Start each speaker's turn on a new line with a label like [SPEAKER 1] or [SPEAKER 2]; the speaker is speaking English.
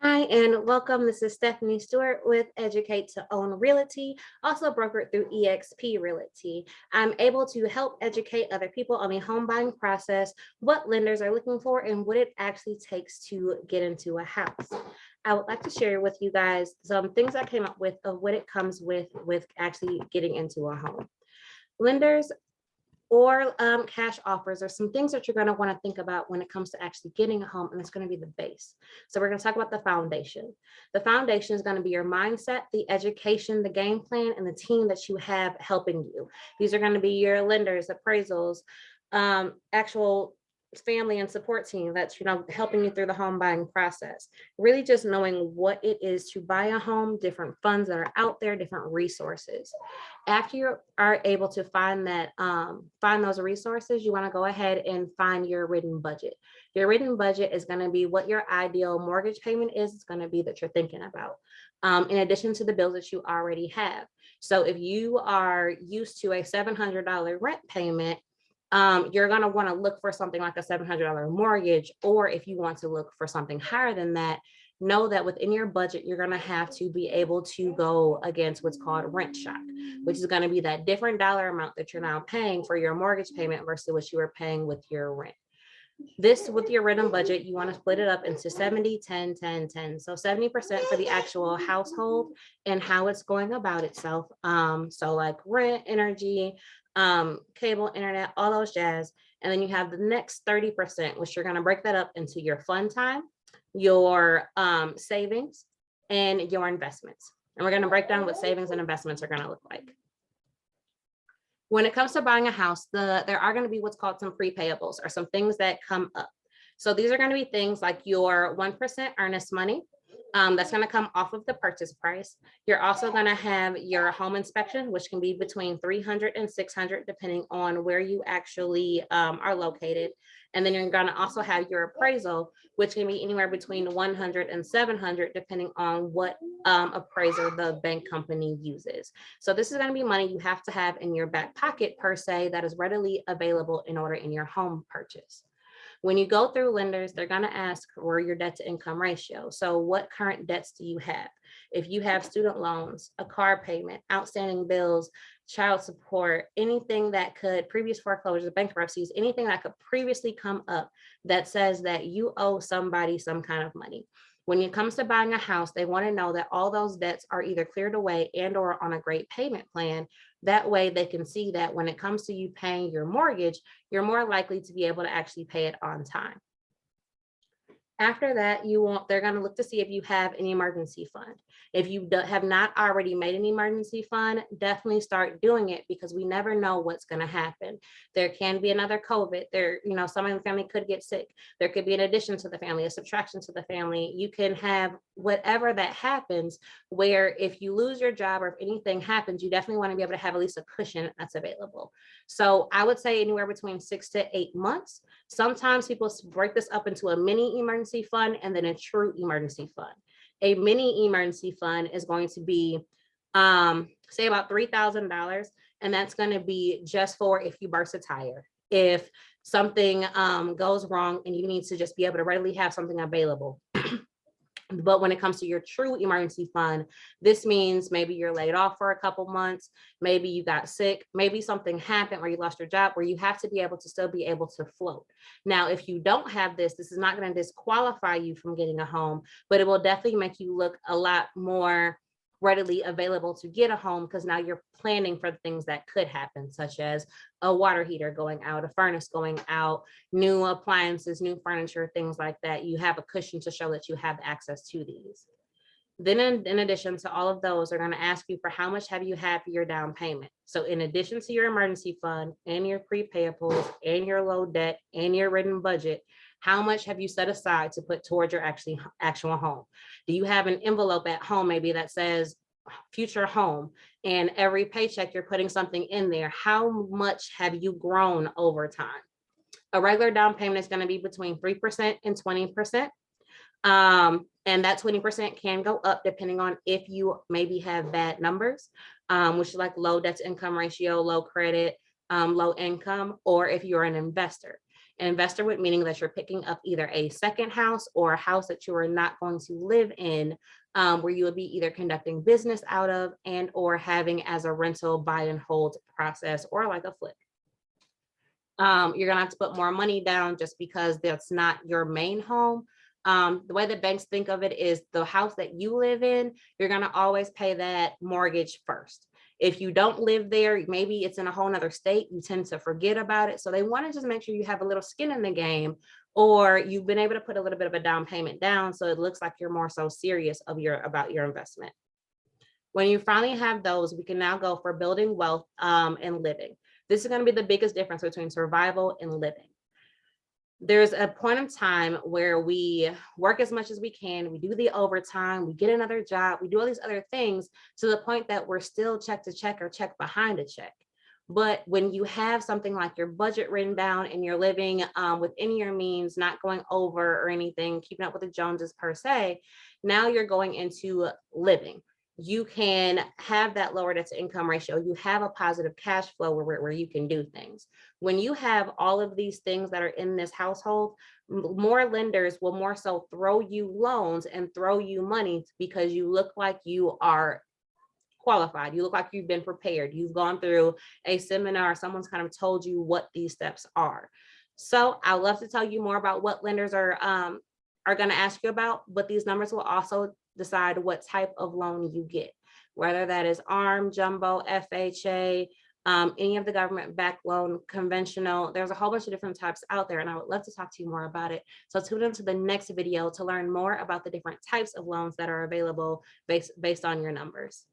[SPEAKER 1] Hi, and welcome. This is Stephanie Stewart with Educate to Own Realty, also brokered through eXp Realty. I'm able to help educate other people on the home buying process, what lenders are looking for, and what it actually takes to get into a house. I would like to share with you guys some things I came up with of what it comes with actually getting into a home. Lenders or cash offers are some things that you're going to want to think about when it comes to actually getting a home, and it's going to be the base. So we're going to talk about the foundation. The foundation is going to be your mindset, the education, the game plan, and the team that you have helping you. These are going to be your lenders, appraisals, actual family and support team that's helping you through the home buying process. Really just knowing what it is to buy a home, different funds that are out there, different resources. After you are able to find those resources, you want to go ahead and find your written budget. Your written budget is going to be what your ideal mortgage payment is. It's going to be that you're thinking about, in addition to the bills that you already have. So if you are used to a $700 rent payment, you're going to want to look for something like a $700 mortgage, or if you want to look for something higher than that, know that within your budget, you're going to have to be able to go against what's called rent shock, which is going to be that different dollar amount that you're now paying for your mortgage payment versus what you were paying with your rent. This, with your written budget, you want to split it up into 70, 10, 10, 10. So 70% for the actual household and how it's going about itself. So like rent, energy, cable, internet, all those jazz. And then you have the next 30%, which you're going to break that up into your fun time, your savings, and your investments. And we're going to break down what savings and investments are going to look like. When it comes to buying a house, there are going to be what's called some prepayables, or some things that come up. So these are going to be things like your 1% earnest money. That's going to come off of the purchase price. You're also going to have your home inspection, which can be between $300 and $600, depending on where you actually are located. And then you're going to also have your appraisal, which can be anywhere between $100 and $700, depending on what appraiser the bank company uses. So this is going to be money you have to have in your back pocket, per se, that is readily available in order in your home purchase. When you go through lenders, they're going to ask for your debt to income ratio. So what current debts do you have? If you have student loans, a car payment, outstanding bills, child support, anything that could, previous foreclosures, bankruptcies, anything that could previously come up that says that you owe somebody some kind of money. When it comes to buying a house, they want to know that all those debts are either cleared away and or on a great payment plan. That way they can see that when it comes to you paying your mortgage, you're more likely to be able to actually pay it on time. After that, they're going to look to see if you have an emergency fund. If you have not already made an emergency fund, definitely start doing it, because we never know what's going to happen. There can be another COVID. Someone in the family could get sick. There could be an addition to the family, a subtraction to the family. You can have whatever that happens, where if you lose your job or if anything happens, you definitely want to be able to have at least a cushion that's available. So I would say anywhere between 6 to 8 months. Sometimes people break this up into a mini emergency fund and then a true emergency fund. A mini emergency fund is going to be, say, about $3,000, and that's going to be just for if you burst a tire, if something goes wrong and you need to just be able to readily have something available. But when it comes to your true emergency fund, this means maybe you're laid off for a couple months, maybe you got sick, maybe something happened where you lost your job, where you have to be able to still be able to float. Now, if you don't have this is not going to disqualify you from getting a home, but it will definitely make you look a lot more readily available to get a home, because now you're planning for things that could happen, such as a water heater going out, a furnace going out, new appliances, new furniture, things like that. You have a cushion to show that you have access to these. Then in addition to all of those, they're going to ask you for how much have you had for your down payment. So in addition to your emergency fund and your prepayables and your low debt and your written budget, how much have you set aside to put towards your actual home? Do you have an envelope at home maybe that says future home, and every paycheck you're putting something in there? How much have you grown over time? A regular down payment is going to be between 3% and 20%. And that 20% can go up depending on if you maybe have bad numbers, which is like low debt to income ratio, low credit, low income, or if you're an investor. Investor would meaning that you're picking up either a second house or a house that you are not going to live in, where you would be either conducting business out of and or having as a rental buy and hold process or like a flip. You're gonna have to put more money down just because that's not your main home. The way that banks think of it is the house that you live in, you're gonna always pay that mortgage first. If you don't live there, maybe it's in a whole nother state, you tend to forget about it. So they want to just make sure you have a little skin in the game, or you've been able to put a little bit of a down payment down so it looks like you're more so serious about your investment. When you finally have those, we can now go for building wealth and living. This is going to be the biggest difference between survival and living. There's a point in time where we work as much as we can, we do the overtime, we get another job, we do all these other things to the point that we're still check to check or check behind a check. But when you have something like your budget written down and you're living within your means, not going over or anything, keeping up with the Joneses per se, now you're going into living. You can have that lower debt to income ratio. You have a positive cash flow where you can do things. When you have all of these things that are in this household, more lenders will more so throw you loans and throw you money because you look like you are qualified. You look like you've been prepared. You've gone through a seminar. Someone's kind of told you what these steps are. So I'd love to tell you more about what lenders are going to ask you about, but these numbers will also decide what type of loan you get, whether that is ARM, jumbo, FHA, any of the government-backed loan, conventional. There's a whole bunch of different types out there, and I would love to talk to you more about it. So tune into the next video to learn more about the different types of loans that are available based on your numbers.